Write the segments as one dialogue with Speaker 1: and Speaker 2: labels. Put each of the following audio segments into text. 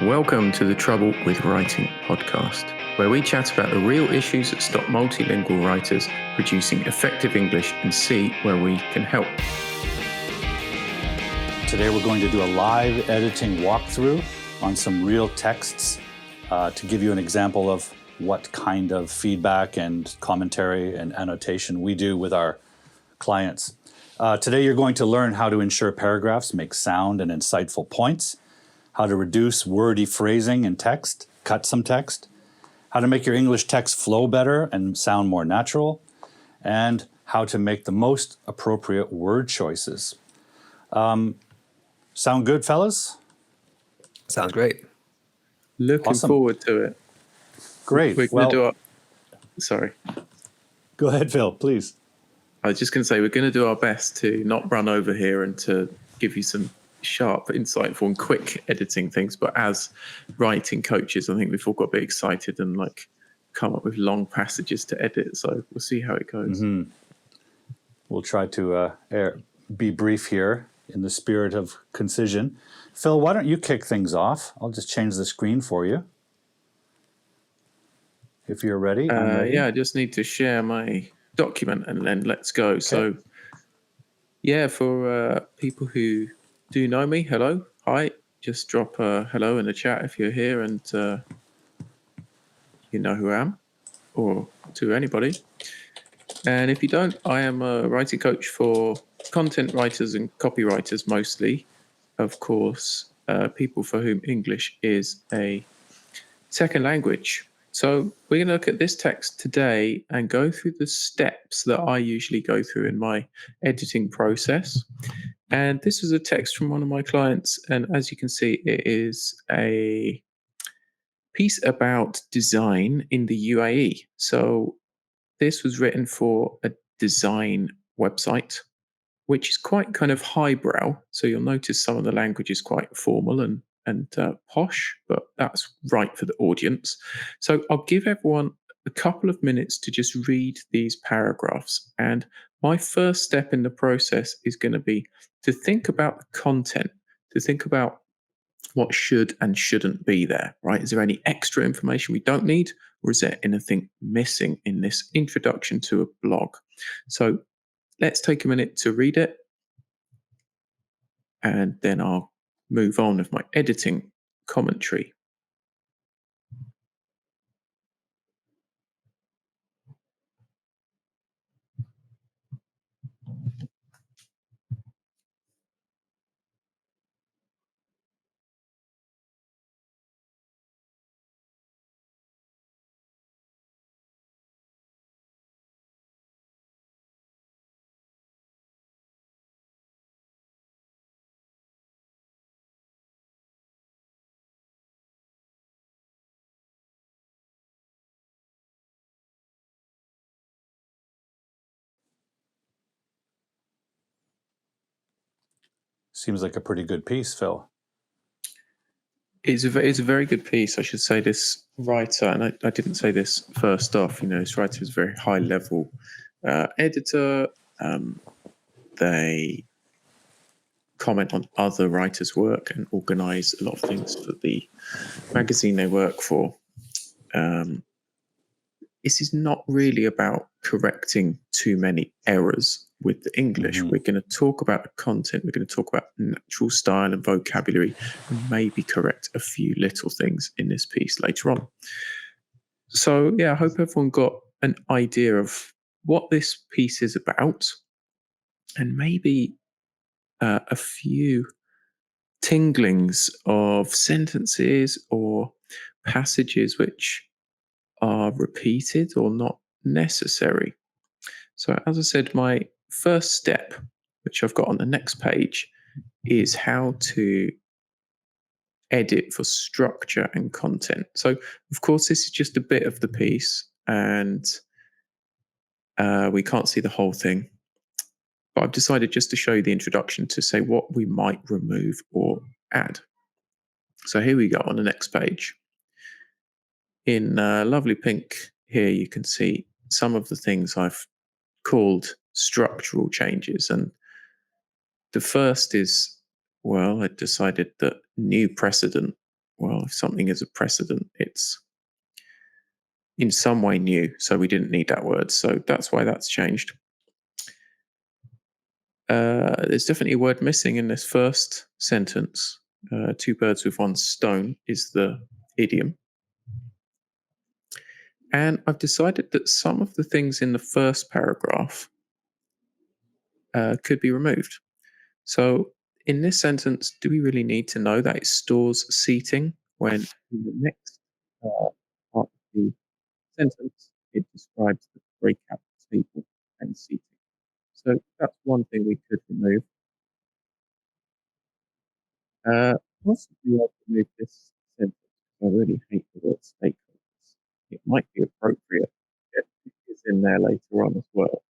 Speaker 1: Welcome to the Trouble with Writing podcast, where we chat about the real issues that stop multilingual writers producing effective English and see where we can help.
Speaker 2: Today we're going to do a live editing walkthrough on some real texts to give you an example of what kind of feedback and commentary and annotation we do with our clients. Today you're going to learn how to ensure paragraphs make sound and insightful points, how to reduce wordy phrasing in text, cut some text, how to make your English text flow better and sound more natural, and how to make the most appropriate word choices. Sound good, fellas?
Speaker 3: Sounds great.
Speaker 1: Looking
Speaker 2: Awesome.
Speaker 1: forward to it.
Speaker 2: Great.
Speaker 1: We're going to do our... Sorry.
Speaker 2: Go ahead, Phil, please.
Speaker 1: I was just going to say, we're going to do our best to not run over here and to give you some sharp, insightful and quick editing things. But as writing coaches, I think we've all got a bit excited and come up with long passages to edit. So we'll see how it goes.
Speaker 2: Mm-hmm. We'll try to be brief here in the spirit of concision. Phil, why don't you kick things off? I'll just change the screen for you. If you're ready. I'm ready.
Speaker 1: Yeah, I just need to share my document and then let's go. Okay. So, yeah, for people who do know me, hello, hi. Just drop a hello in the chat if you're here and you know who I am, or to anybody. And if you don't, I am a writing coach for content writers and copywriters mostly. Of course, people for whom English is a second language. So we're going to look at this text today and go through the steps that I usually go through in my editing process. And this was a text from one of my clients. And as you can see, it is a piece about design in the UAE. So this was written for a design website, which is quite kind of highbrow. So you'll notice some of the language is quite formal and posh, but that's right for the audience. So I'll give everyone a couple of minutes to just read these paragraphs. And my first step in the process is going to be to think about the content, to think about what should and shouldn't be there, right? Is there any extra information we don't need, or is there anything missing in this introduction to a blog? So let's take a minute to read it, and then I'll move on with my editing commentary.
Speaker 2: Seems like a pretty good piece, Phil.
Speaker 1: It's a very good piece. I should say this writer, and I didn't say this first off, this writer is a very high level editor. They comment on other writers' work and organize a lot of things for the magazine they work for. This is not really about correcting too many errors with the English. Mm-hmm. We're going to talk about the content. We're going to talk about natural style and vocabulary, and maybe correct a few little things in this piece later on. So, yeah, I hope everyone got an idea of what this piece is about, and maybe a few tinglings of sentences or passages which are repeated or not necessary. So as I said, my first step, which I've got on the next page, is how to edit for structure and content. So of course, this is just a bit of the piece and we can't see the whole thing. But I've decided just to show you the introduction to say what we might remove or add. So here we go on the next page. In lovely pink here, you can see some of the things I've called structural changes. And the first is, well, I decided that new precedent well, if something is a precedent, it's in some way new, so we didn't need that word. So that's why that's changed. There's definitely a word missing in this first sentence. Two birds with one stone is the idiom. And I've decided that some of the things in the first paragraph could be removed. So in this sentence, do we really need to know that it stores seating when in the next part of the sentence, it describes the breakout table and seating? So that's one thing we could remove. Uh, Possibly I'll remove this sentence. I really hate the word stakeholders. It might be appropriate if it is in there later on as well.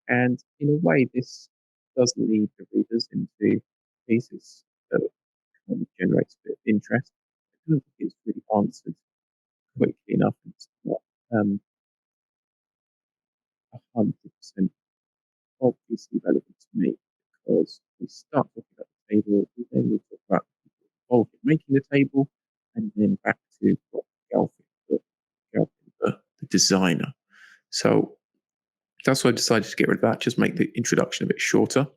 Speaker 1: And in a way, this does lead the readers into pieces that kind of generates a bit of interest. I don't think it's really answered quickly enough. It's not 100% obviously relevant to me because we start talking about the table, then we talk about the people involved in making the table, and then back to what the designer. So that's why I decided to get rid of that, just make the introduction a bit shorter.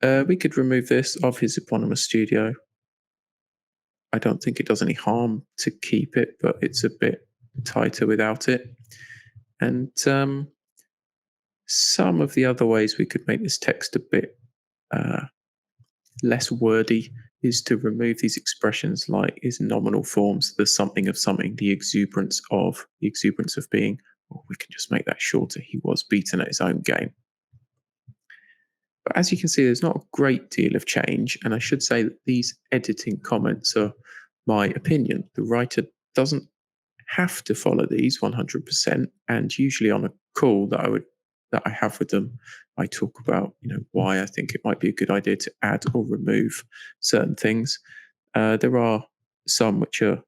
Speaker 1: We could remove this of his eponymous studio. I don't think it does any harm to keep it, but it's a bit tighter without it. And some of the other ways we could make this text a bit less wordy is to remove these expressions like his nominal forms, the something of something, the exuberance of being. Or we can just make that shorter. He was beaten at his own game. But as you can see, there's not a great deal of change. And I should say that these editing comments are my opinion. The writer doesn't have to follow these 100%. And usually on a call that I have with them, I talk about why I think it might be a good idea to add or remove certain things. There are some which are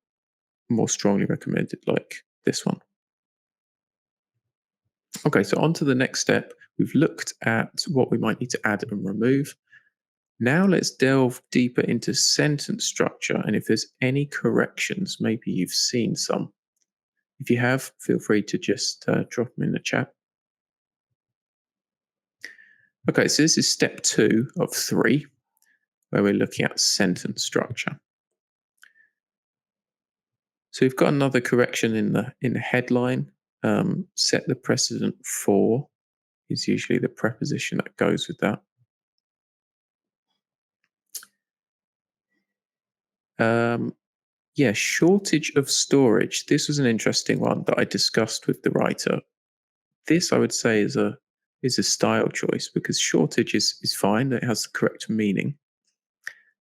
Speaker 1: more strongly recommended, like this one. Okay, so on to the next step. We've looked at what we might need to add and remove. Now let's delve deeper into sentence structure, and if there's any corrections, maybe you've seen some. If you have, feel free to just drop them in the chat. Okay, so this is step 2 of 3, where we're looking at sentence structure. So we've got another correction in the headline. Set the precedent for is usually the preposition that goes with that. Shortage of storage. This was an interesting one that I discussed with the writer. This, I would say, is a style choice because shortage is fine. It has the correct meaning.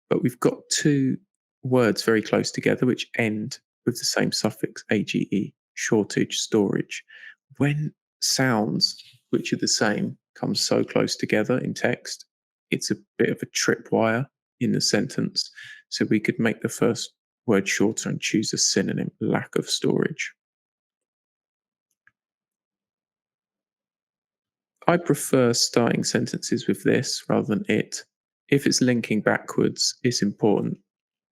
Speaker 1: But we've got two words very close together which end with the same suffix, age, shortage, storage. When sounds which are the same come so close together in text, it's a bit of a tripwire in the sentence. So we could make the first word shorter and choose a synonym, lack of storage. I prefer starting sentences with this rather than it. If it's linking backwards, it's important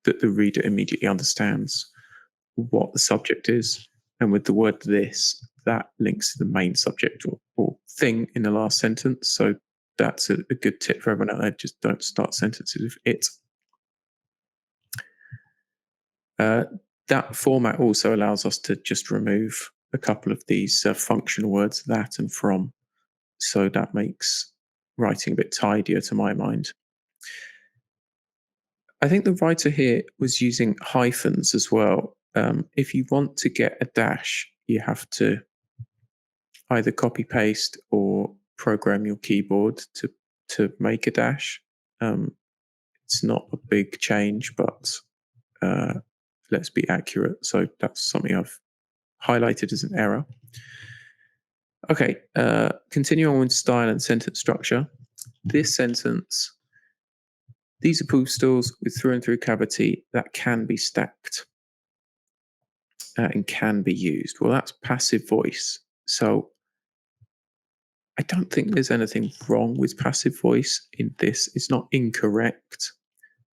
Speaker 1: that the reader immediately understands what the subject is. And with the word this, that links to the main subject or thing in the last sentence. So that's a good tip for everyone out there. Just don't start sentences with it. That format also allows us to just remove a couple of these functional words, that and from. So that makes writing a bit tidier to my mind. I think the writer here was using hyphens as well. If you want to get a dash, you have to either copy paste or program your keyboard to make a dash. It's not a big change, but let's be accurate. So that's something I've highlighted as an error. Okay, continue on with style and sentence structure. This sentence, these are poo stools with through and through cavity that can be stacked and can be used. Well, that's passive voice. So I don't think there's anything wrong with passive voice in this. It's not incorrect.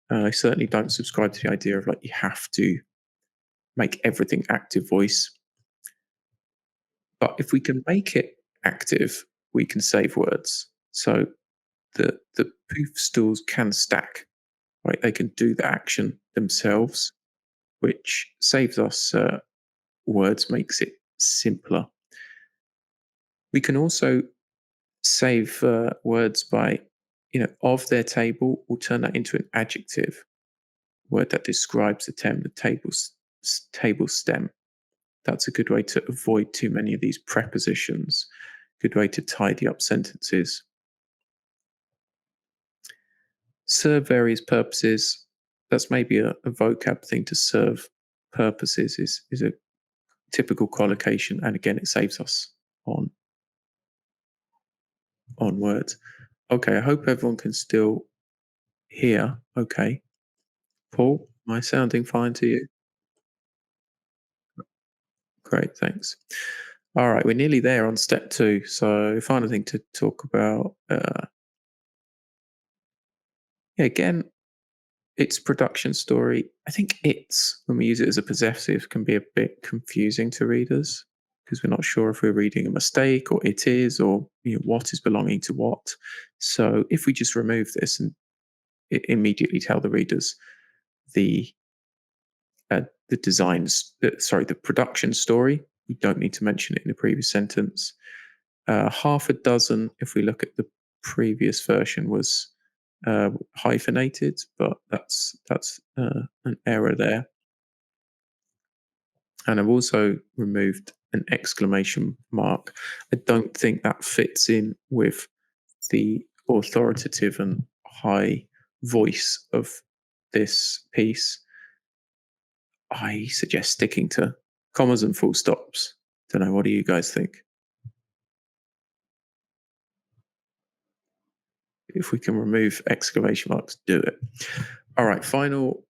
Speaker 1: I certainly don't subscribe to the idea of like you have to make everything active voice. But if we can make it active, we can save words. So the poof stools can stack, right? They can do the action themselves, which saves us words, makes it simpler. We can also save words by, of their table, we'll turn that into an adjective word that describes the table stem. That's a good way to avoid too many of these prepositions. Good way to tidy up sentences. Serve various purposes. That's maybe a vocab thing. To serve purposes is a typical collocation, and again, it saves us on words. Okay, I hope everyone can still hear. Okay, Paul, am I sounding fine to you? Great, thanks. All right, we're nearly there on step 2. So final thing to talk about. Again, its production story. I think it's, when we use it as a possessive, can be a bit confusing to readers because we're not sure if we're reading a mistake or it is, or what is belonging to what. So if we just remove this and immediately tell the readers the production story, we don't need to mention it in the previous sentence. Half a dozen, if we look at the previous version, was hyphenated, but that's an error there. And I've also removed an exclamation mark. I don't think that fits in with the authoritative and high voice of this piece. I suggest sticking to commas and full stops. Don't know, what do you guys think? If we can remove exclamation marks, do it. All right, final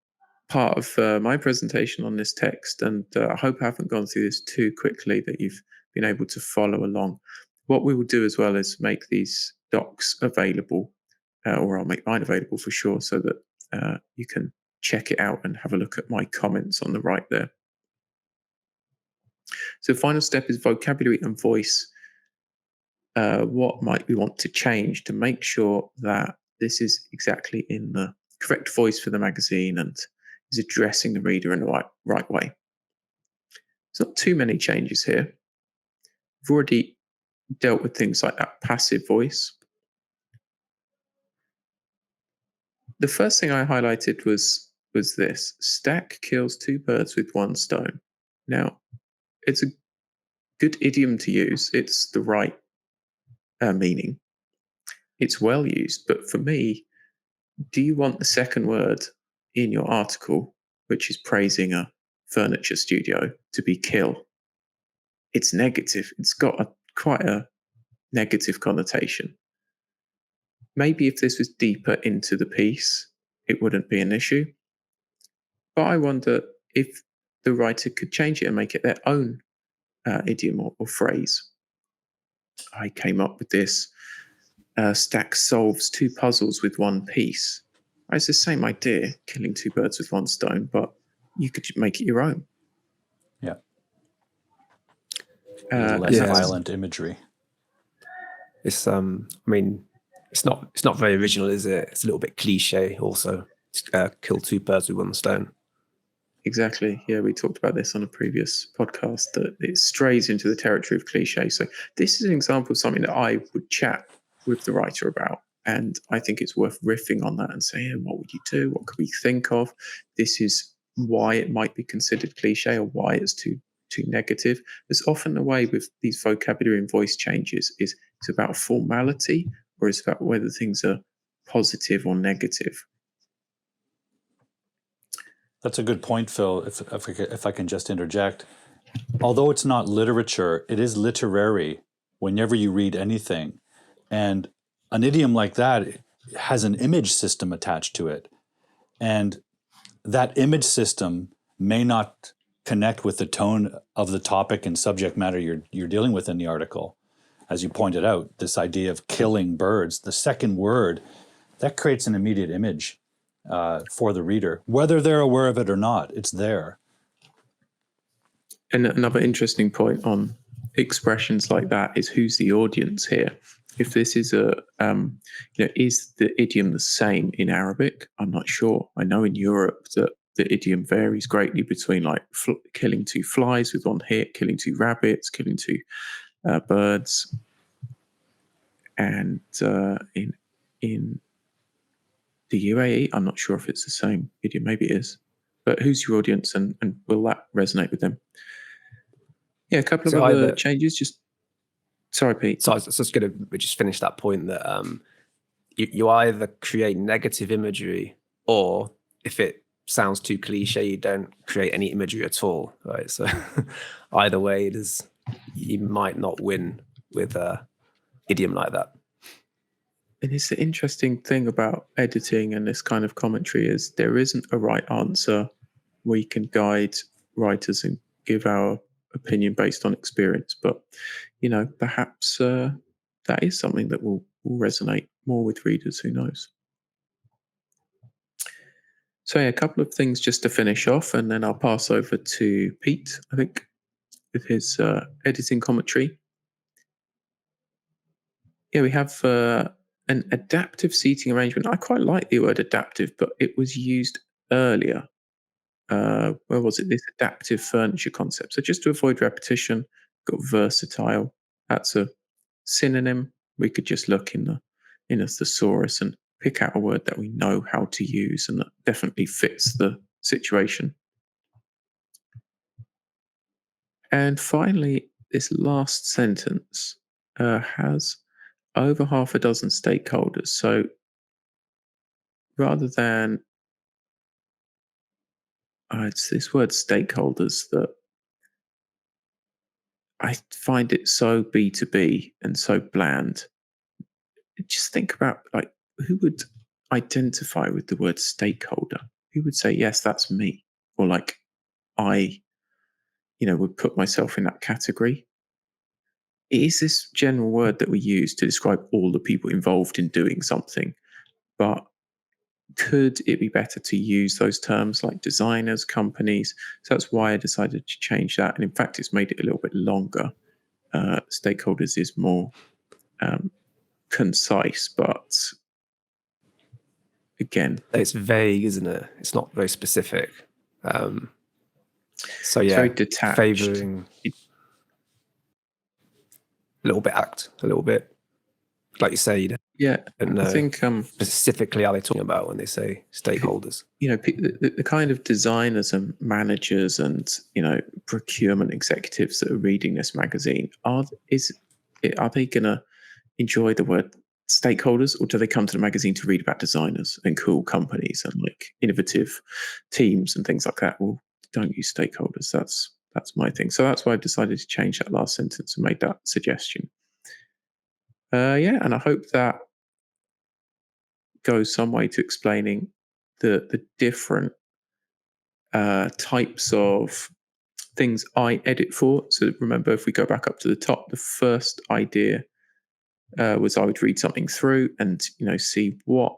Speaker 1: part of my presentation on this text, and I hope I haven't gone through this too quickly, that you've been able to follow along. What we will do as well is make these docs available, or I'll make mine available for sure, so that you can check it out and have a look at my comments on the right there. So final step is vocabulary and voice. What might we want to change to make sure that this is exactly in the correct voice for the magazine and is addressing the reader in the right way? There's not too many changes here. We've already dealt with things like that passive voice. The first thing I highlighted was this: stack kills 2 birds with 1 stone. Now, it's a good idiom to use. It's the right meaning. It's well used, but for me, do you want the second word in your article, which is praising a furniture studio, to be kill? It's negative. It's got quite a negative connotation. Maybe if this was deeper into the piece, it wouldn't be an issue. But I wonder if the writer could change it and make it their own idiom or phrase. I came up with this: stack solves 2 puzzles with 1 piece. It's the same idea, killing 2 birds with 1 stone, but you could make it your own.
Speaker 2: Yeah. Less violent imagery.
Speaker 3: It's I mean, it's not very original, is it? It's a little bit cliche also. Kill 2 birds with 1 stone.
Speaker 1: Exactly. Yeah, we talked about this on a previous podcast, that it strays into the territory of cliche. So this is an example of something that I would chat with the writer about. And I think it's worth riffing on that and saying, what would you do? What could we think of? This is why it might be considered cliche, or why it's too negative. There's often a way with these vocabulary and voice changes is it's about formality, or it's about whether things are positive or negative.
Speaker 2: That's a good point, Phil, if I can just interject. Although it's not literature, it is literary whenever you read anything. And an idiom like that has an image system attached to it. And that image system may not connect with the tone of the topic and subject matter you're dealing with in the article. as you pointed out, this idea of killing birds, the second word, that creates an immediate image for the reader, whether they're aware of it or not. It's there.
Speaker 1: And another interesting point on expressions like that is who's the audience here. If this is is the idiom the same in Arabic? I'm not sure. I know in Europe that the idiom varies greatly between like killing 2 flies with 1 hit, killing 2 rabbits, killing 2 birds, and in the UAE, I'm not sure if it's the same idiom. Maybe it is. But who's your audience, and will that resonate with them? Yeah, a couple of other changes. Sorry, Pete.
Speaker 3: So I was just going to just finish that point that you either create negative imagery, or if it sounds too cliche, you don't create any imagery at all, right? So either way, you might not win with a idiom like that.
Speaker 1: And it's the interesting thing about editing and this kind of commentary is there isn't a right answer. We can guide writers and give our opinion based on experience, but perhaps that is something that will resonate more with readers. Who knows? So yeah, a couple of things just to finish off, and then I'll pass over to Pete, I think, with his editing commentary. Yeah, we have an adaptive seating arrangement. I quite like the word adaptive, but it was used earlier. Where was it? This adaptive furniture concept. So just to avoid repetition, got versatile. That's a synonym. We could just look in the thesaurus and pick out a word that we know how to use and that definitely fits the situation. And finally, this last sentence has over half a dozen stakeholders. So rather than it's this word stakeholders that I find it so B2B and so bland. Just think about like who would identify with the word stakeholder? Who would say, yes, that's me? Or like I, would put myself in that category. It is this general word that we use to describe all the people involved in doing something. But could it be better to use those terms like designers, companies? So that's why I decided to change that. And in fact, it's made it a little bit longer. Stakeholders is more concise, but again,
Speaker 3: it's vague, isn't it? It's not very specific. So yeah,
Speaker 1: it's very detached.
Speaker 3: Favoring a little bit, like you say.
Speaker 1: Yeah,
Speaker 3: I
Speaker 1: think
Speaker 3: specifically how they're talking about when they say stakeholders.
Speaker 1: The kind of designers and managers and procurement executives that are reading this magazine are they going to enjoy the word stakeholders, or do they come to the magazine to read about designers and cool companies and like innovative teams and things like that? Well, don't use stakeholders. That's my thing. So that's why I decided to change that last sentence and make that suggestion. And I hope that goes some way to explaining the different types of things I edit for. So remember, if we go back up to the top, the first idea was I would read something through and see what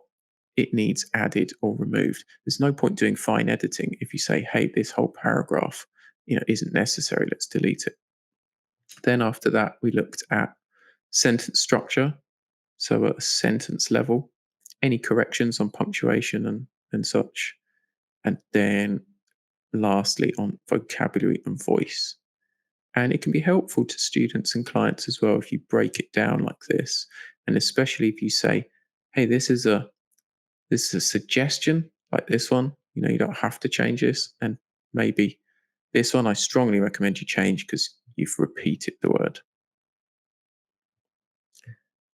Speaker 1: it needs added or removed. There's no point doing fine editing if you say, hey, this whole paragraph isn't necessary, let's delete it. Then after that, we looked at sentence structure. So at a sentence level, any corrections on punctuation and such. And then lastly, on vocabulary and voice. And it can be helpful to students and clients as well if you break it down like this. And especially if you say, hey, this is a suggestion like this one. You don't have to change this. And maybe this one I strongly recommend you change because you've repeated the word.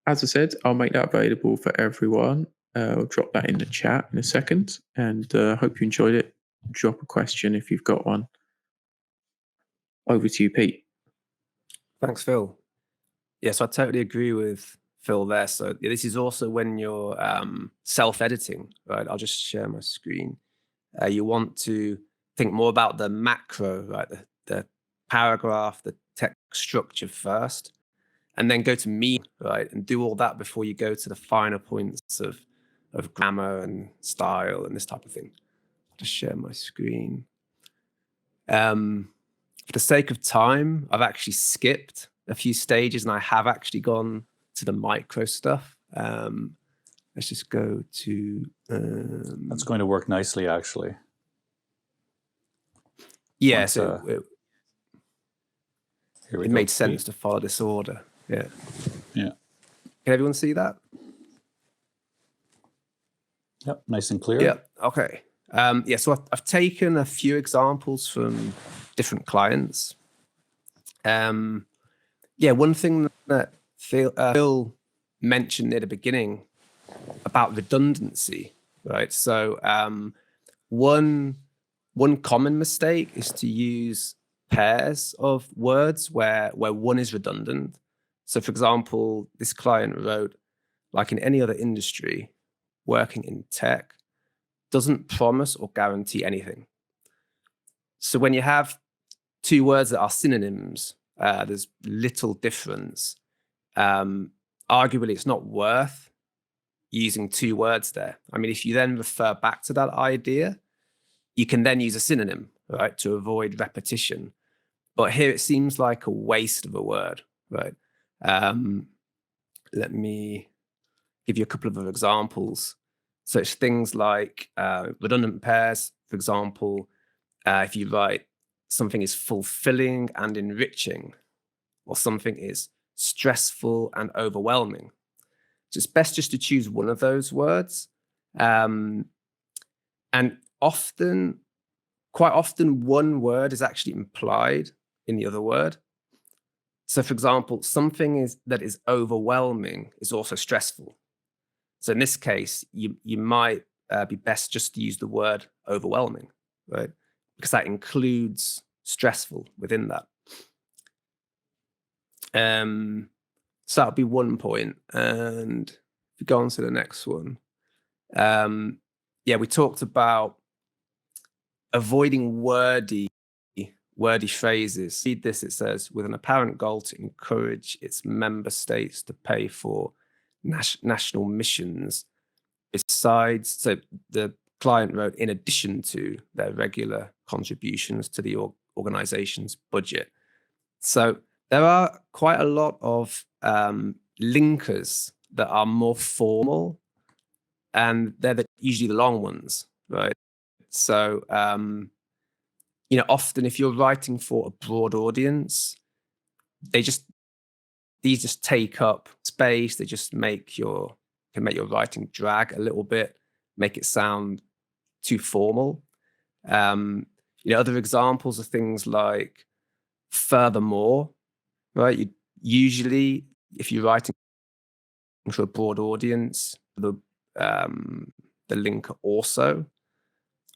Speaker 1: As I said, I'll make that available for everyone. I'll drop that in the chat in a second, and hope you enjoyed it. Drop a question if you've got one. Over to you, Pete.
Speaker 3: Thanks, Phil. Yes, I totally agree with Phil there. So this is also when you're self-editing, right? I'll just share my screen. You want to think more about the macro, right? The paragraph, the text structure first. and then go to mean, right? And do all that before you go to the finer points of grammar and style and this type of thing. I'll just share my screen. For the sake of time, I've actually skipped a few stages and I have actually gone to the micro stuff. Let's just go to...
Speaker 2: That's going to work nicely, actually.
Speaker 3: Yeah,
Speaker 2: Once,
Speaker 3: so it made sense to follow this order. Yeah.
Speaker 2: Yeah.
Speaker 3: Can everyone see that?
Speaker 2: Yep, nice and clear.
Speaker 3: Yeah, okay. Yeah, so I've taken a few examples from different clients. Yeah, one thing that Phil mentioned near the beginning about redundancy, right? So one common mistake is to use pairs of words where one is redundant. So for example, this client wrote, like in any other industry, working in tech doesn't promise or guarantee anything. So when you have two words that are synonyms, there's little difference. Arguably, it's not worth using two words there. I mean, if you then refer back to that idea, you can then use a synonym, right, to avoid repetition. But here it seems like a waste of a word, right? Let me give you a couple of other examples. So it's things like redundant pairs. For example, if you write something is fulfilling and enriching, or something is stressful and overwhelming. So it's best just to choose one of those words. And quite often, one word is actually implied in the other word. So for example, something that is overwhelming is also stressful. So in this case, you might be best just to use the word overwhelming, right? Because that includes stressful within that. So that would be one point. And if we go on to the next one, yeah, we talked about avoiding wordy phrases. Read this, it says, with an apparent goal to encourage its member states to pay for national missions besides, so the client wrote, in addition to their regular contributions to the organization's budget. So there are quite a lot of linkers that are more formal, and they're usually the long ones, right? So, often if you're writing for a broad audience, these just take up space. They just can make your writing drag a little bit, make it sound too formal. Other examples are things like furthermore, right? Usually, if you're writing for a broad audience, the linker also,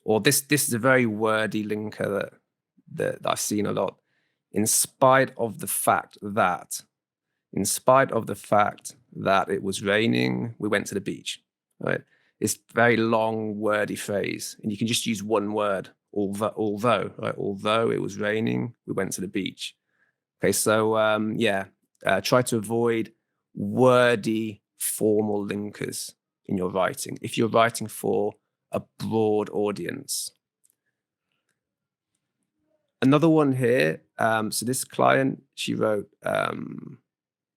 Speaker 3: or this is a very wordy linker that I've seen a lot. In spite of the fact that it was raining, we went to the beach, right? It's a very long, wordy phrase, and you can just use one word, although, right? Although it was raining, we went to the beach. Okay, so try to avoid wordy, formal linkers in your writing if you're writing for a broad audience. Another one here. So this client, she wrote,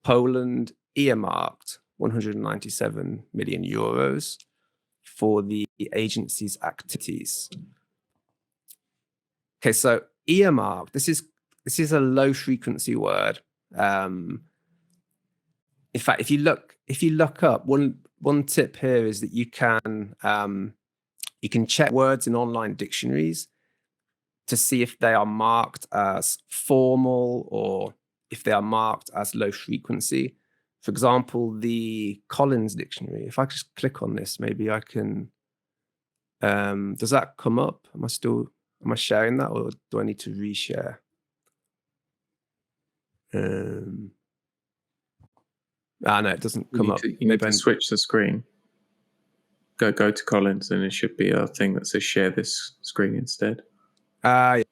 Speaker 3: Poland earmarked 197 million euros for the agency's activities. Okay, so earmarked. This is a low frequency word. In fact, if you look up, one tip here is that you can check words in online dictionaries to see if they are marked as formal or if they are marked as low frequency. For example, the Collins dictionary, if I just click on this, maybe I can, does that come up? Am I sharing that, or do I need to reshare? No, it doesn't come up.
Speaker 1: You need to switch the screen. Go to Collins, and it should be a thing that says share this screen instead.
Speaker 3: Yeah,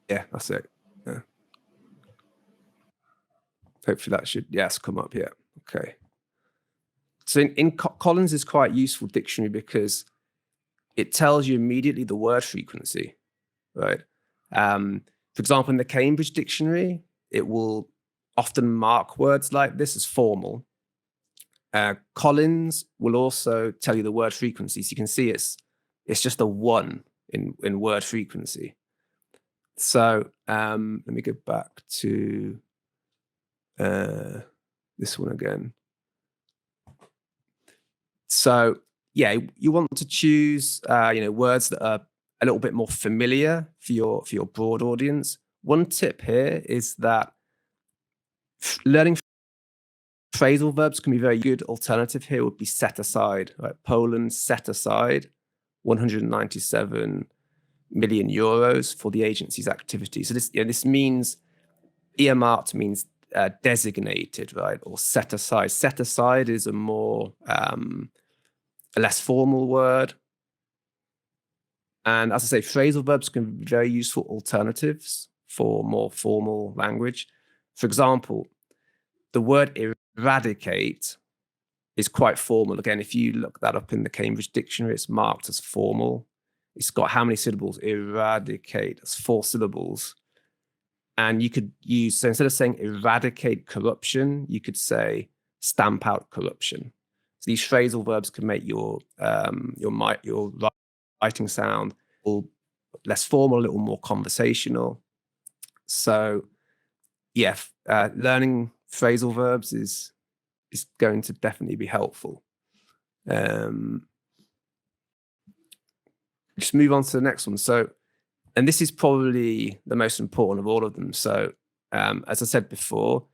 Speaker 3: that's it. Yeah. Hopefully that should, yes, come up. Yeah. Okay. So in Collins is quite useful dictionary because it tells you immediately the word frequency, right? For example, in the Cambridge Dictionary, it will often mark words like this as formal. Collins will also tell you the word frequency. So you can see it's just a 1 in word frequency. So let me go back to this one again. So yeah, you want to choose words that are a little bit more familiar for your broad audience. One tip here is that learning phrasal verbs can be very good. Alternative here would be set aside. Right? Poland set aside 197 million euros for the agency's activity. So this means earmarked means designated, right, or set aside. Set aside is a more a less formal word. And as I say, phrasal verbs can be very useful alternatives for more formal language. For example, the word eradicate is quite formal. Again, if you look that up in the Cambridge Dictionary, it's marked as formal. It's got how many syllables? Eradicate, it's 4 syllables. And you could use, so instead of saying eradicate corruption, you could say stamp out corruption. So these phrasal verbs can make your writing sound a little less formal, a little more conversational. So yeah, learning phrasal verbs is going to definitely be helpful. Just move on to the next one. So, and this is probably the most important of all of them. So as I said before,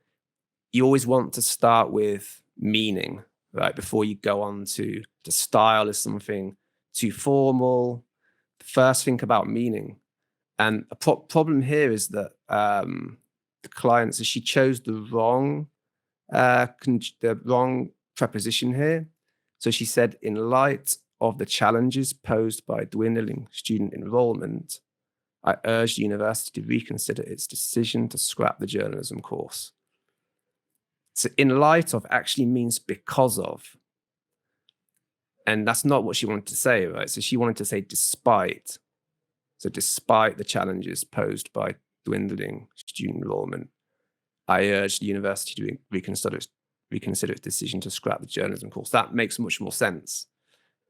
Speaker 3: you always want to start with meaning, right? Before you go on to style is something too formal. First, think about meaning. And a problem here is that the client, so she chose the wrong preposition here. So she said, in light of the challenges posed by dwindling student enrollment, I urge the university to reconsider its decision to scrap the journalism course. So in light of actually means because of. And that's not what she wanted to say, right? So she wanted to say despite. So despite the challenges posed by dwindling student enrollment, I urge the university to reconsider its decision to scrap the journalism course. That makes much more sense.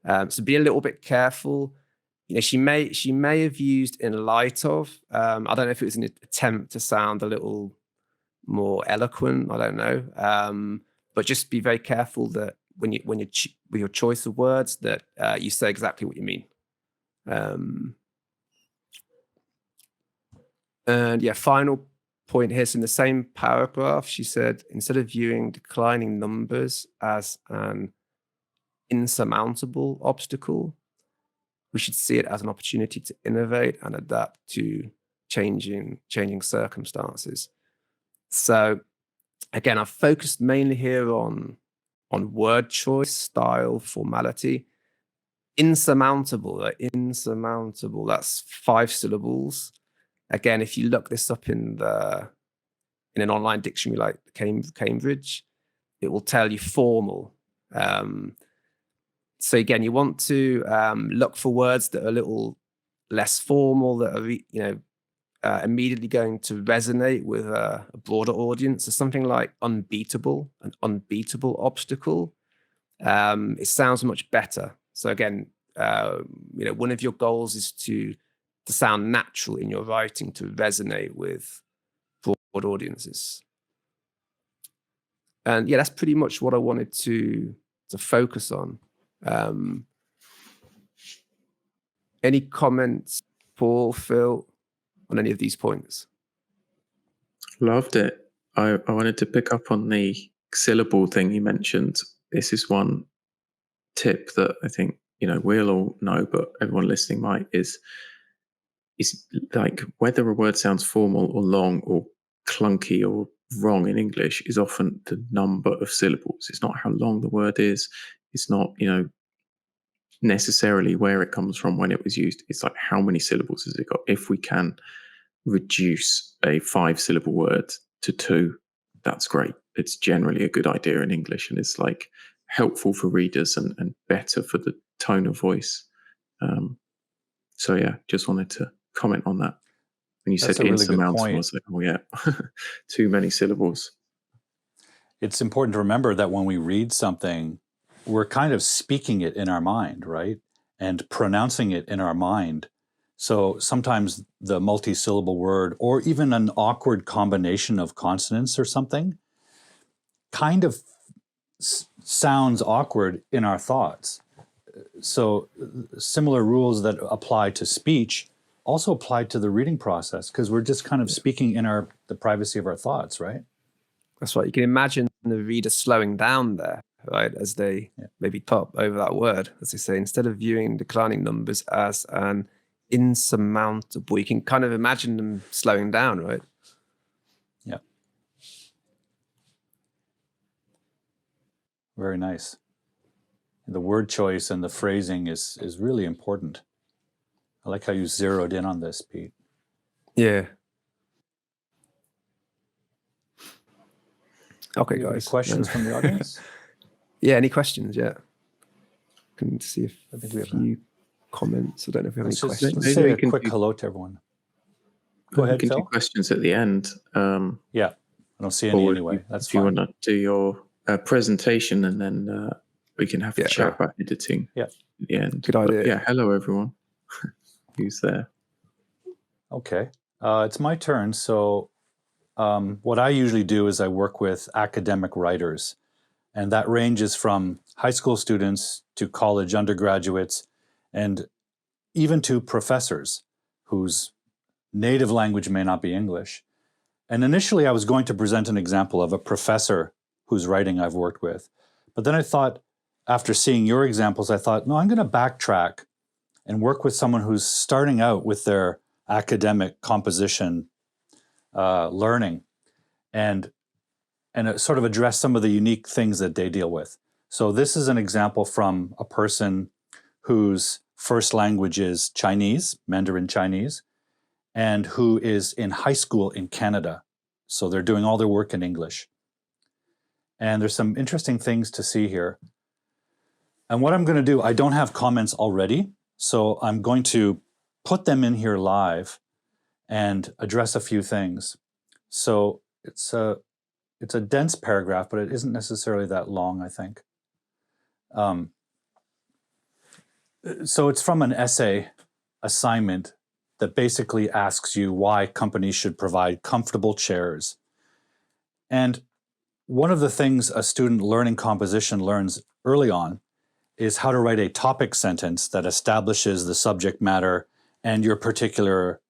Speaker 3: So be a little bit careful. She may have used in light of. I don't know if it was an attempt to sound a little more eloquent. I don't know. But just be very careful that when you with your choice of words that you say exactly what you mean. And yeah, final point here. So in the same paragraph, she said, instead of viewing declining numbers as an insurmountable obstacle, we should see it as an opportunity to innovate and adapt to changing circumstances. So again, I've focused mainly here on word choice, style, formality. Insurmountable, insurmountable, that's 5 syllables. Again, if you look this up in an online dictionary like Cambridge, it will tell you formal. So again, you want to look for words that are a little less formal, that are immediately going to resonate with a broader audience. So something like unbeatable, an unbeatable obstacle. It sounds much better. So again, one of your goals is to sound natural in your writing, to resonate with broad audiences. And yeah, that's pretty much what I wanted to focus on. Any comments, Paul, Phil, on any of these points?
Speaker 1: Loved it. I wanted to pick up on the syllable thing you mentioned. This is one tip that I think we'll all know, but everyone listening might, is like whether a word sounds formal or long or clunky or wrong in English is often the number of syllables. It's not how long the word is. It's not necessarily where it comes from when it was used. It's like how many syllables has it got. If we can reduce a 5-syllable word to 2, that's great. It's generally a good idea in English, and it's like helpful for readers and better for the tone of voice. So yeah, just wanted to comment on that. When you
Speaker 2: That's
Speaker 1: said
Speaker 2: a really good
Speaker 1: insurmountable, I
Speaker 2: point.
Speaker 1: was like, oh yeah, too many syllables.
Speaker 2: It's important to remember that when we read something, we're kind of speaking it in our mind, right? And pronouncing it in our mind. So sometimes the multi-syllable word, or even an awkward combination of consonants or something, kind of sounds awkward in our thoughts. So similar rules that apply to speech also apply to the reading process, because we're just kind of speaking in the privacy of our thoughts, right?
Speaker 3: That's right. You can imagine the reader slowing down there, right, as they maybe pop over that word, as they say, instead of viewing declining numbers as an insurmountable. You can kind of imagine them slowing down, right?
Speaker 2: Yeah. Very nice. The word choice and the phrasing is really important. I like how you zeroed in on this, Pete.
Speaker 3: Yeah. Okay, guys.
Speaker 2: Any questions from the audience?
Speaker 3: Yeah, any questions? Yeah. Can see if
Speaker 2: I think we have
Speaker 3: a few comments. I don't know if we have any questions.
Speaker 2: Let's
Speaker 1: Maybe
Speaker 2: say
Speaker 1: we
Speaker 2: a
Speaker 1: can
Speaker 2: quick
Speaker 1: do-
Speaker 2: hello to everyone. Go ahead,
Speaker 1: We can
Speaker 2: Phil.
Speaker 1: do questions at the end.
Speaker 2: Yeah, I don't see any
Speaker 1: Or
Speaker 2: anyway. That's
Speaker 1: if you
Speaker 2: fine.
Speaker 1: want to do your presentation, and then we can have a chat about editing
Speaker 2: Yeah.
Speaker 1: at the end.
Speaker 3: Good idea.
Speaker 1: But yeah, hello everyone who's there.
Speaker 2: Okay, it's my turn. So what I usually do is I work with academic writers, and that ranges from high school students to college undergraduates, and even to professors whose native language may not be English. And initially I was going to present an example of a professor whose writing I've worked with. But then I thought, after seeing your examples, I thought, no, I'm going to backtrack and work with someone who's starting out with their academic composition learning, and sort of address some of the unique things that they deal with. So this is an example from a person whose first language is Chinese, Mandarin Chinese, and who is in high school in Canada. So they're doing all their work in English. And there's some interesting things to see here. And what I'm going to do, I don't have comments already, so I'm going to put them in here live and address a few things. So it's a dense paragraph, but it isn't necessarily that long, I think. So it's from an essay assignment that basically asks you why companies should provide comfortable chairs. And one of the things a student learning composition learns early on is how to write a topic sentence that establishes the subject matter and your particular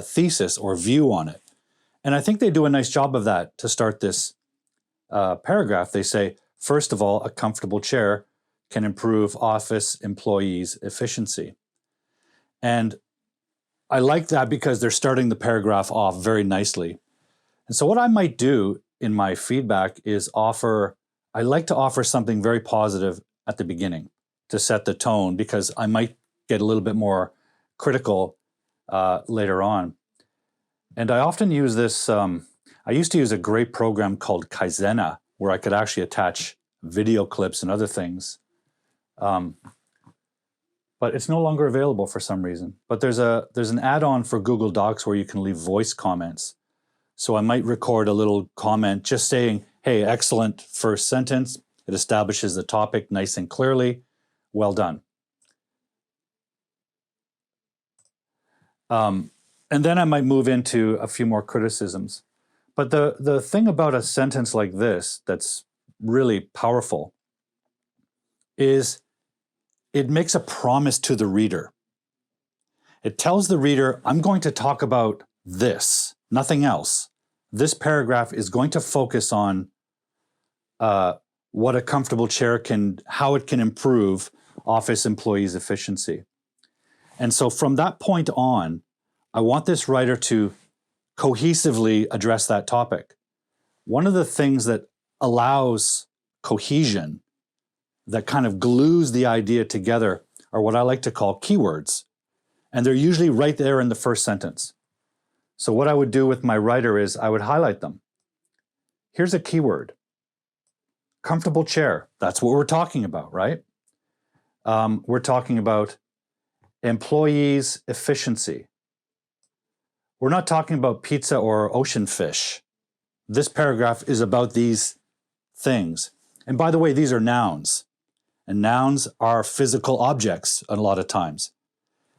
Speaker 2: thesis or view on it. And I think they do a nice job of that to start this paragraph. They say, first of all, a comfortable chair can improve office employees' efficiency. And I like that because they're starting the paragraph off very nicely. And so what I might do in my feedback is I like to offer something very positive at the beginning to set the tone, because I might get a little bit more critical later on. And I often use this, I used to use a great program called Kaizena, where I could actually attach video clips and other things. But it's no longer available for some reason. But there's an add-on for Google Docs where you can leave voice comments. So I might record a little comment just saying, hey, excellent first sentence. It establishes the topic nice and clearly. Well done. And then I might move into a few more criticisms. But the thing about a sentence like this that's really powerful is it makes a promise to the reader. It tells the reader, I'm going to talk about this, nothing else. This paragraph is going to focus on what a comfortable chair how it can improve office employees' efficiency. And so from that point on, I want this writer to cohesively address that topic. One of the things that allows cohesion, that kind of glues the idea together, are what I like to call keywords. And they're usually right there in the first sentence. So what I would do with my writer is I would highlight them. here's a keyword. Comfortable chair. That's what we're talking about, right? We're talking about employees' efficiency. We're not talking about pizza or ocean fish. This paragraph is about these things. And by the way, these are nouns. And nouns are physical objects a lot of times.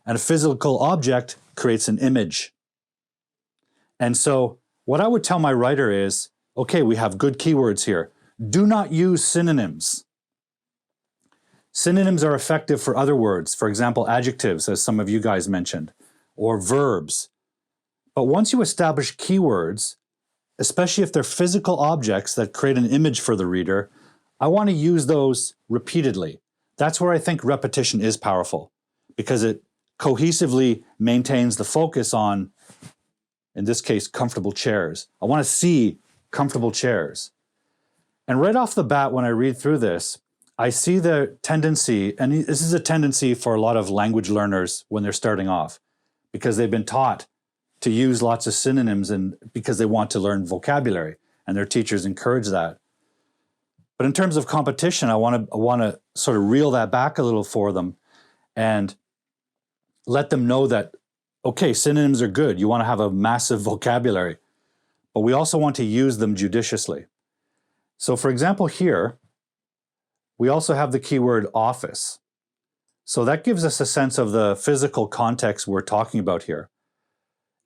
Speaker 2: And a physical object creates an image. And so what I would tell my writer is, okay, we have good keywords here. Do not use synonyms. Synonyms are effective for other words, for example, adjectives, as some of you guys mentioned, or verbs. But once you establish keywords, especially if they're physical objects that create an image for the reader, I want to use those repeatedly. That's where I think repetition is powerful, because it cohesively maintains the focus on, in this case, comfortable chairs. I want to see comfortable chairs. And right off the bat, when I read through this, I see the tendency, and this is a tendency for a lot of language learners when they're starting off, because they've been taught to use lots of synonyms and because they want to learn vocabulary, and their teachers encourage that. But in terms of competition, I want to sort of reel that back a little for them and let them know that, okay, synonyms are good. You want to have a massive vocabulary, but we also want to use them judiciously. So for example, here, we also have the keyword office. So that gives us a sense of the physical context we're talking about here.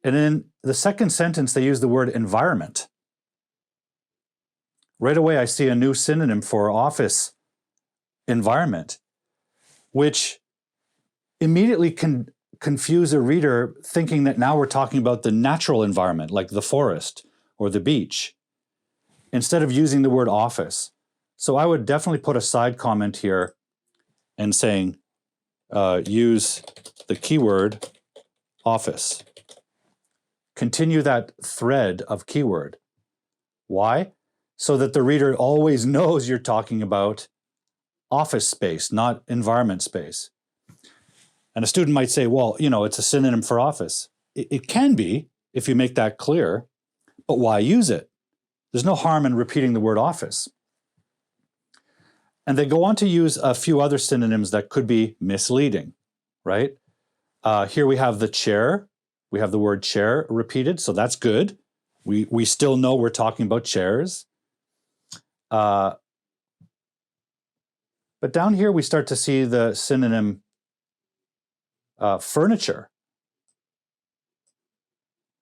Speaker 2: And in the second sentence, they use the word environment. Right away, I see a new synonym for office, environment, which immediately can confuse a reader thinking that now we're talking about the natural environment, like the forest or the beach, instead of using the word office. So I would definitely put a side comment here and saying, use the keyword office. Continue that thread of keyword. Why? So that the reader always knows you're talking about office space, not environment space. And a student might say, well, you know, it's a synonym for office. It can be if you make that clear, but why use it? There's no harm in repeating the word office. And they go on to use a few other synonyms that could be misleading, right? Here we have the chair. We have the word chair repeated, so that's good. We still know we're talking about chairs. But down here, we start to see the synonym furniture.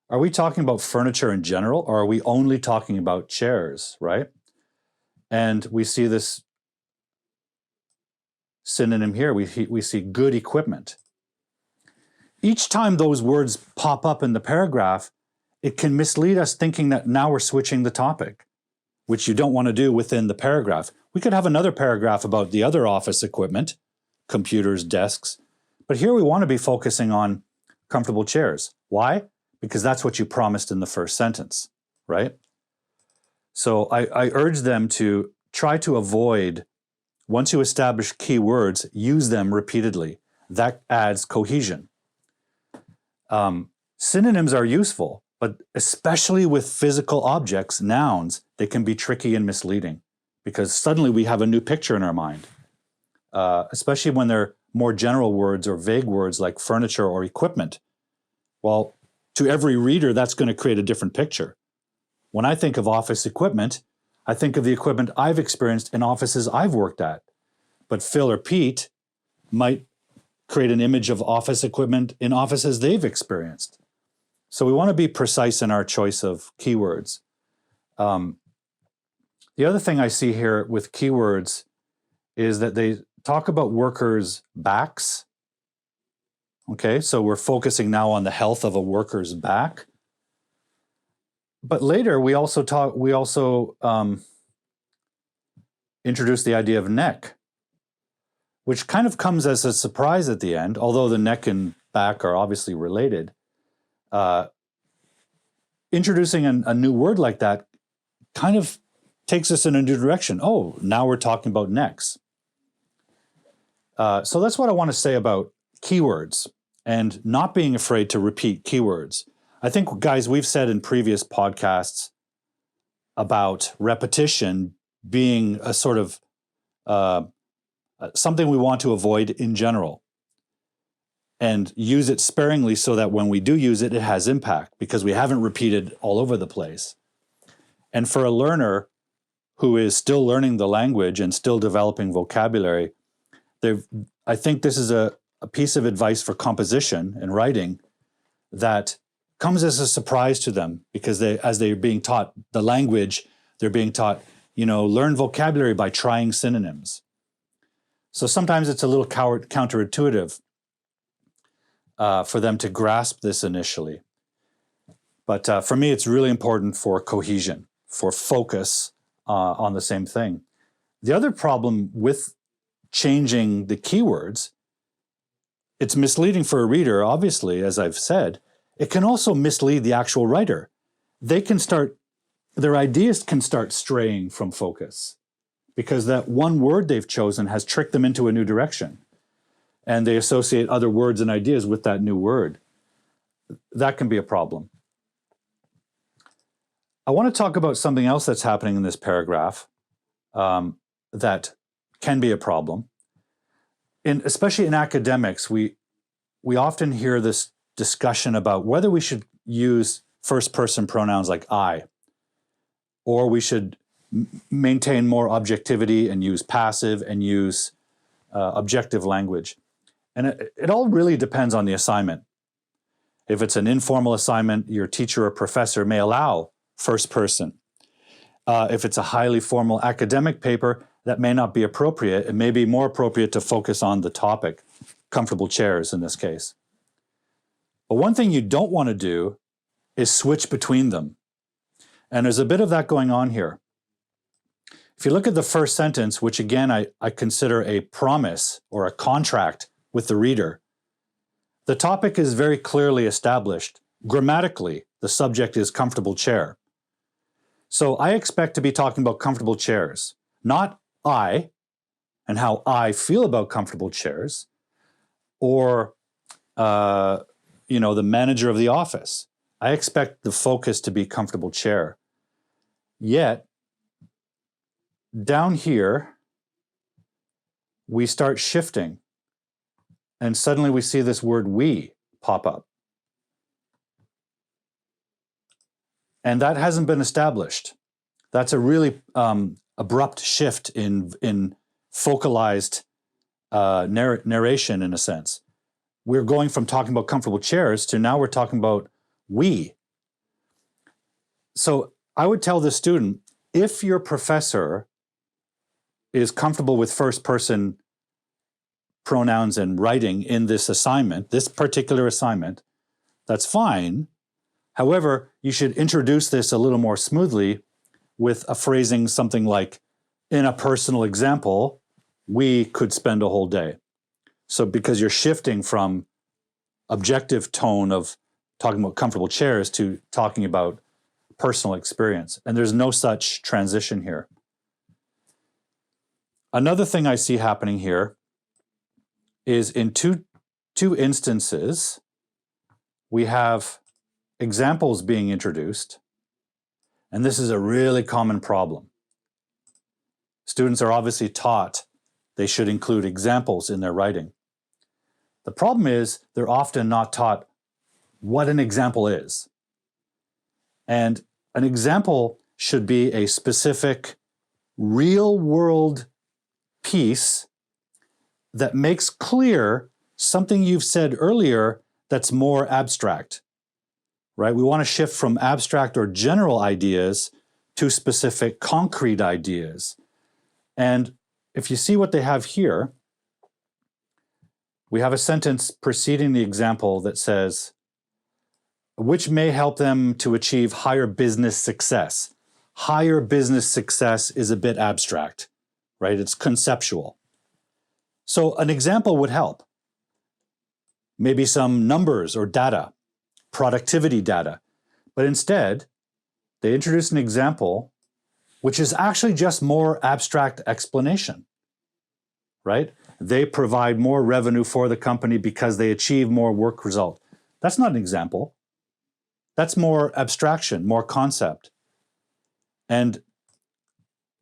Speaker 2: Are we talking about furniture in general, or are we only talking about chairs, right? And we see this synonym here. We see good equipment. Each time those words pop up in the paragraph, it can mislead us thinking that now we're switching the topic, which you don't want to do within the paragraph. We could have another paragraph about the other office equipment, computers, desks, but here we want to be focusing on comfortable chairs. Why? Because that's what you promised in the first sentence, right? So I urge them to try to avoid, once you establish keywords, use them repeatedly. That adds cohesion. Synonyms are useful, but especially with physical objects, nouns, they can be tricky and misleading because suddenly we have a new picture in our mind, especially when they're more general words or vague words like furniture or equipment. Well, to every reader, that's going to create a different picture. When I think of office equipment, I think of the equipment I've experienced in offices I've worked at. But Phil or Pete might create an image of office equipment in offices they've experienced. So we want to be precise in our choice of keywords. The other thing I see here with keywords is that they talk about workers' backs. Okay, so we're focusing now on the health of a worker's back. But later we also introduce the idea of neck, which kind of comes as a surprise at the end, although the neck and back are obviously related. Introducing a new word like that kind of takes us in a new direction. Oh, now we're talking about necks. So that's what I want to say about keywords and not being afraid to repeat keywords. I think, guys, we've said in previous podcasts about repetition being a sort of something we want to avoid in general, and use it sparingly so that when we do use it, it has impact because we haven't repeated all over the place. And for a learner who is still learning the language and still developing vocabulary, I think this is a piece of advice for composition and writing that comes as a surprise to them, because as they're being taught the language, they're being taught, learn vocabulary by trying synonyms. So sometimes it's a little counterintuitive for them to grasp this initially. But for me, it's really important for cohesion, for focus on the same thing. The other problem with changing the keywords, it's misleading for a reader, obviously, as I've said. It can also mislead the actual writer. Their ideas can start straying from focus because that one word they've chosen has tricked them into a new direction. And they associate other words and ideas with that new word. That can be a problem. I want to talk about something else that's happening in this paragraph that can be a problem. Especially in academics, we often hear this discussion about whether we should use first-person pronouns like I, or we should maintain more objectivity and use passive and use objective language. And it all really depends on the assignment. If it's an informal assignment, your teacher or professor may allow first person. If it's a highly formal academic paper, that may not be appropriate. It may be more appropriate to focus on the topic, comfortable chairs in this case. But one thing you don't want to do is switch between them. And there's a bit of that going on here. If you look at the first sentence, which again I consider a promise or a contract with the reader, the topic is very clearly established. Grammatically, the subject is comfortable chair. So I expect to be talking about comfortable chairs, not I and how I feel about comfortable chairs, or the manager of the office. I expect the focus to be comfortable chair. Yet, down here, we start shifting, and suddenly we see this word we pop up. And that hasn't been established. That's a really abrupt shift in focalized narration, in a sense. We're going from talking about comfortable chairs to now we're talking about we. So I would tell the student, if your professor is comfortable with first-person pronouns and writing in this assignment, this particular assignment, that's fine. However, you should introduce this a little more smoothly with a phrasing something like, in a personal example, we could spend a whole day. So because you're shifting from objective tone of talking about comfortable chairs to talking about personal experience. And there's no such transition here. Another thing I see happening here is in two instances, we have examples being introduced, and this is a really common problem. Students are obviously taught they should include examples in their writing. The problem is they're often not taught what an example is. And an example should be a specific real-world piece that makes clear something you've said earlier that's more abstract, right? We want to shift from abstract or general ideas to specific concrete ideas. And if you see what they have here, we have a sentence preceding the example that says, which may help them to achieve higher business success. Higher business success is a bit abstract, right? It's conceptual. So an example would help. Maybe some numbers or data, productivity data. But instead, they introduce an example which is actually just more abstract explanation, right? They provide more revenue for the company because they achieve more work result. That's not an example. That's more abstraction, more concept. And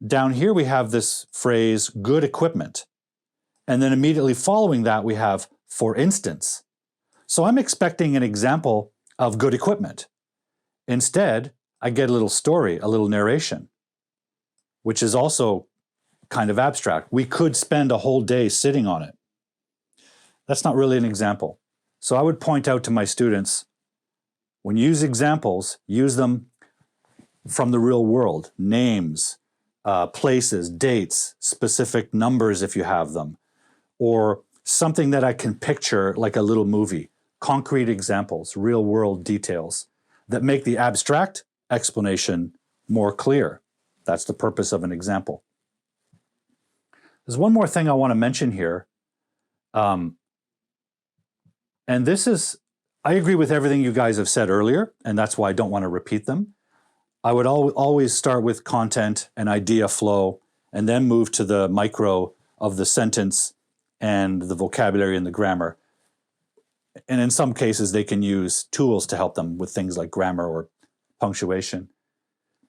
Speaker 2: down here we have this phrase, good equipment. And then immediately following that, we have, for instance. So I'm expecting an example of good equipment. Instead, I get a little story, a little narration, which is also kind of abstract. We could spend a whole day sitting on it. That's not really an example. So I would point out to my students, when you use examples, use them from the real world, names, places, dates, specific numbers if you have them, or something that I can picture like a little movie, concrete examples, real world details that make the abstract explanation more clear. That's the purpose of an example. There's one more thing I want to mention here. And this is, I agree with everything you guys have said earlier, and that's why I don't want to repeat them. I would always start with content and idea flow, and then move to the micro of the sentence and the vocabulary and the grammar. And in some cases, they can use tools to help them with things like grammar or punctuation.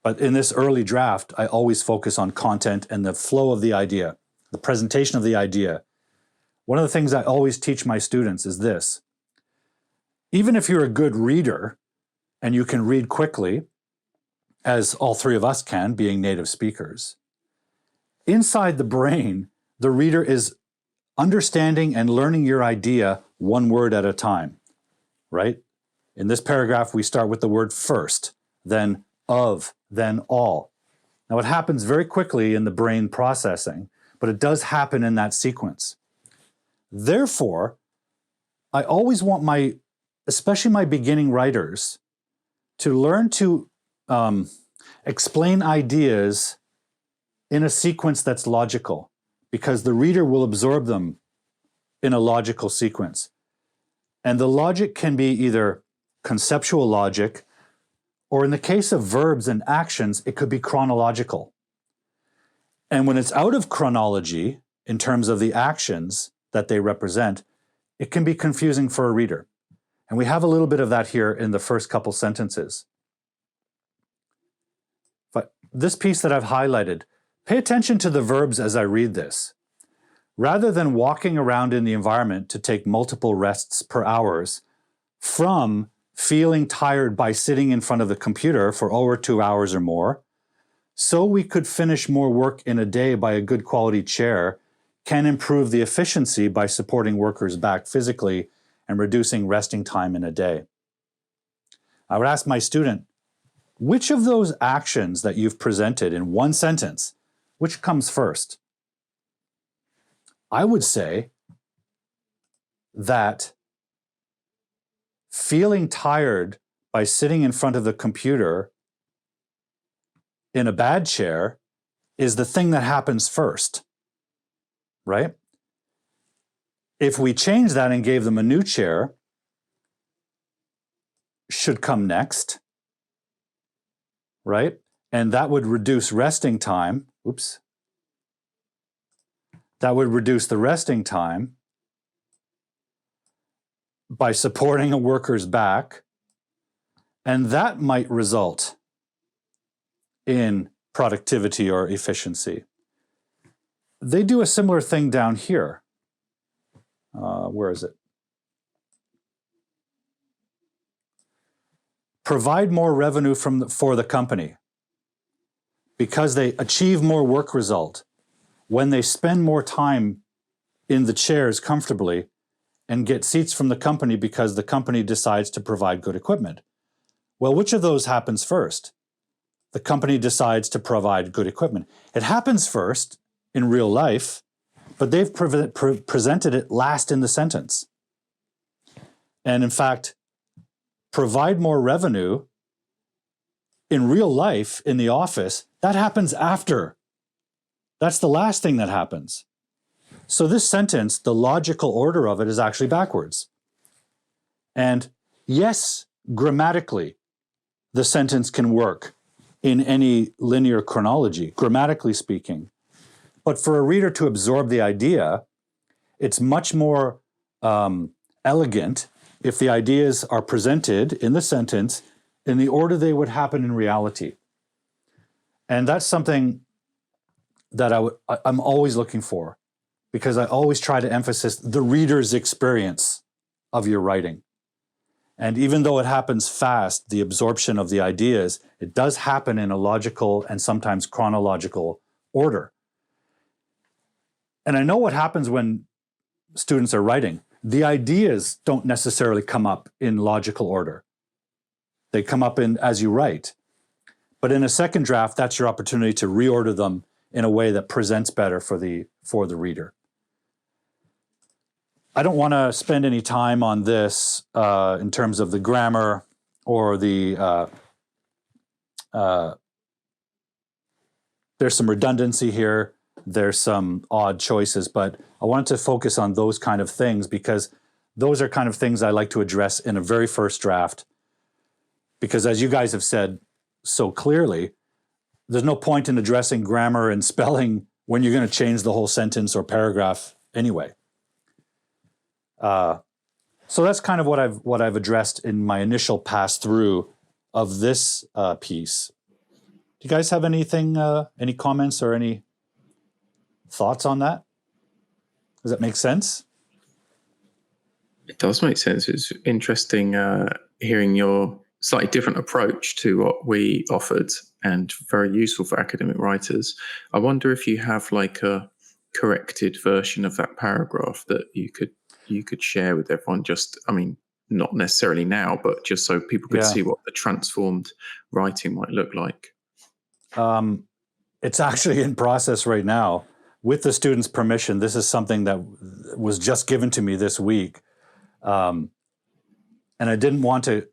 Speaker 2: But in this early draft, I always focus on content and the flow of the idea, the presentation of the idea. One of the things I always teach my students is this. Even if you're a good reader and you can read quickly, as all three of us can, being native speakers, inside the brain, the reader is understanding and learning your idea one word at a time, right? In this paragraph, we start with the word first, then of, then all. Now, it happens very quickly in the brain processing, but it does happen in that sequence. Therefore, I always want especially my beginning writers, to learn to explain ideas in a sequence that's logical, because the reader will absorb them in a logical sequence. And the logic can be either conceptual logic, or in the case of verbs and actions, it could be chronological. And when it's out of chronology, in terms of the actions that they represent, it can be confusing for a reader. And we have a little bit of that here in the first couple sentences. But this piece that I've highlighted, pay attention to the verbs as I read this. Rather than walking around in the environment to take multiple rests per hours, from feeling tired by sitting in front of the computer for over 2 hours or more, so we could finish more work in a day by a good quality chair, can improve the efficiency by supporting workers back physically and reducing resting time in a day. I would ask my student, which of those actions that you've presented in one sentence, which comes first? I would say that feeling tired by sitting in front of the computer in a bad chair is the thing that happens first, right? If we change that and gave them a new chair, should come next, right? And that would reduce resting time. Oops. That would reduce the resting time by supporting a worker's back, and that might result in productivity or efficiency. They do a similar thing down here. Where is it? Provide more revenue for the company because they achieve more work result when they spend more time in the chairs comfortably and get seats from the company because the company decides to provide good equipment. Well, which of those happens first? The company decides to provide good equipment. It happens first in real life, but they've presented it last in the sentence. And in fact, provide more revenue in real life in the office, that happens after. That's the last thing that happens. So this sentence, the logical order of it is actually backwards. And yes, grammatically, the sentence can work in any linear chronology, grammatically speaking. But for a reader to absorb the idea, it's much more elegant if the ideas are presented in the sentence in the order they would happen in reality. And that's something that I'm always looking for, because I always try to emphasize the reader's experience of your writing. And even though it happens fast, the absorption of the ideas, it does happen in a logical and sometimes chronological order. And I know what happens when students are writing. The ideas don't necessarily come up in logical order. They come up in as you write. But in a second draft, that's your opportunity to reorder them in a way that presents better for the reader. I don't want to spend any time on this in terms of the grammar or the there's some redundancy here. There's some odd choices, but I wanted to focus on those kind of things because those are kind of things I like to address in a very first draft. Because as you guys have said so clearly, there's no point in addressing grammar and spelling when you're going to change the whole sentence or paragraph anyway. So that's kind of what I've addressed in my initial pass through of this piece. Do you guys have anything, any comments or any thoughts on that? Does that make sense?
Speaker 1: It does make sense. It's interesting hearing your slightly different approach to what we offered, and very useful for academic writers. I wonder if you have like a corrected version of that paragraph that you could share with everyone. Just, I mean, not necessarily now, but just so people could see what the transformed writing might look like.
Speaker 2: It's actually in process right now. With the students' permission, this is something that was just given to me this week. And I didn't want to,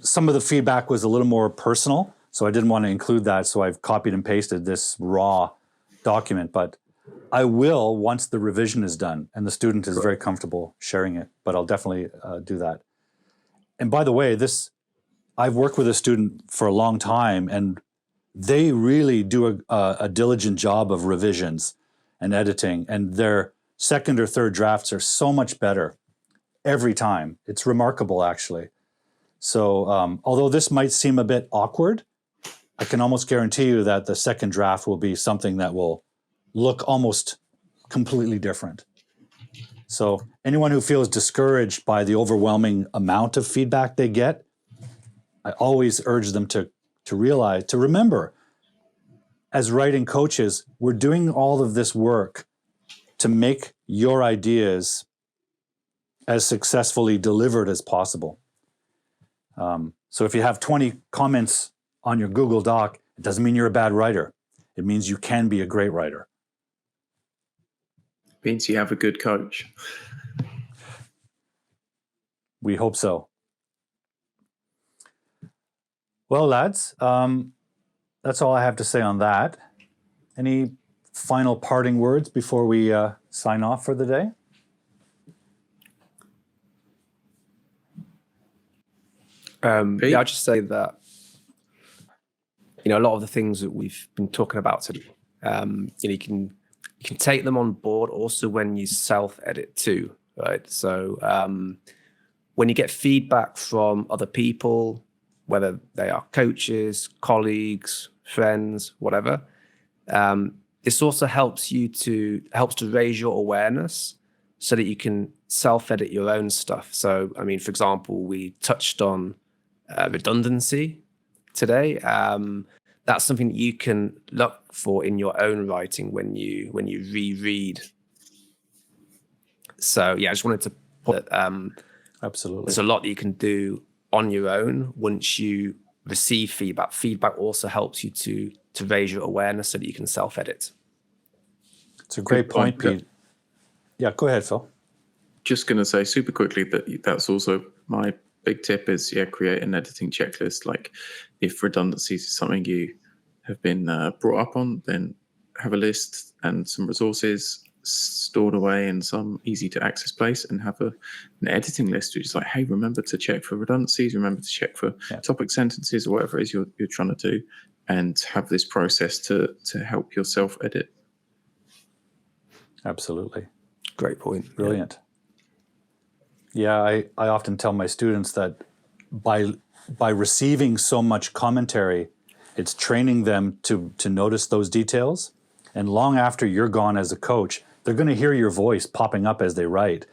Speaker 2: some of the feedback was a little more personal, so I didn't want to include that. So I've copied and pasted this raw document, but I will once the revision is done and the student is very comfortable sharing it, but I'll definitely do that. And by the way, I've worked with a student for a long time, and they really do a diligent job of revisions and editing, and their second or third drafts are so much better every time. It's remarkable, actually. So although this might seem a bit awkward, I can almost guarantee you that the second draft will be something that will look almost completely different. So anyone who feels discouraged by the overwhelming amount of feedback they get, I always urge them to remember, as writing coaches, we're doing all of this work to make your ideas as successfully delivered as possible. So if you have 20 comments on your Google Doc, it doesn't mean you're a bad writer. It means you can be a great writer.
Speaker 1: It means you have a good coach.
Speaker 2: We hope so. Well, lads, that's all I have to say on that. Any final parting words before we sign off for the day?
Speaker 3: Yeah, I'll just say that, a lot of the things that we've been talking about today, you can take them on board also when you self-edit too, right? So when you get feedback from other people, whether they are coaches, colleagues, friends, whatever, this also helps to raise your awareness so that you can self-edit your own stuff. So, I mean, for example, we touched on redundancy today. That's something that you can look for in your own writing when you reread. So, yeah, I just wanted to put that.
Speaker 2: Absolutely,
Speaker 3: there's a lot that you can do on your own once you receive feedback. Feedback also helps you to raise your awareness so that you can self-edit.
Speaker 2: It's a great point, Pete. Yeah, go ahead, Phil.
Speaker 1: Just going to say super quickly that that's also my big tip is, create an editing checklist. Like if redundancies is something you have been brought up on, then have a list and some resources stored away in some easy to access place, and have an editing list which is like, hey, remember to check for redundancies, remember to check for topic sentences or whatever it is you're trying to do, and have this process to help yourself edit.
Speaker 2: Absolutely.
Speaker 3: Great point.
Speaker 2: Brilliant. Yeah, I often tell my students that by receiving so much commentary It's training them to notice those details. And long after you're gone as a coach, they're going to hear your voice popping up as they write.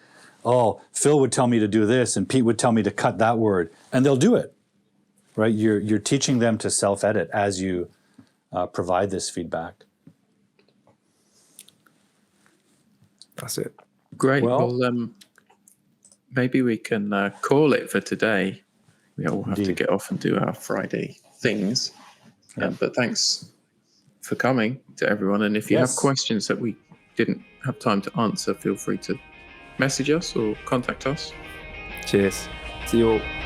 Speaker 2: Oh, Phil would tell me to do this, and Pete would tell me to cut that word, and they'll do it. Right? You're teaching them to self-edit as you provide this feedback.
Speaker 3: That's it.
Speaker 1: Great.
Speaker 2: Well,
Speaker 1: Well, maybe we can call it for today. We all have to
Speaker 2: Indeed.
Speaker 1: get off and do our Friday things. But thanks for coming to everyone. And if you have
Speaker 2: Yes.
Speaker 1: questions that we didn't have time to answer, feel free to message us or contact us.
Speaker 3: Cheers. See you all.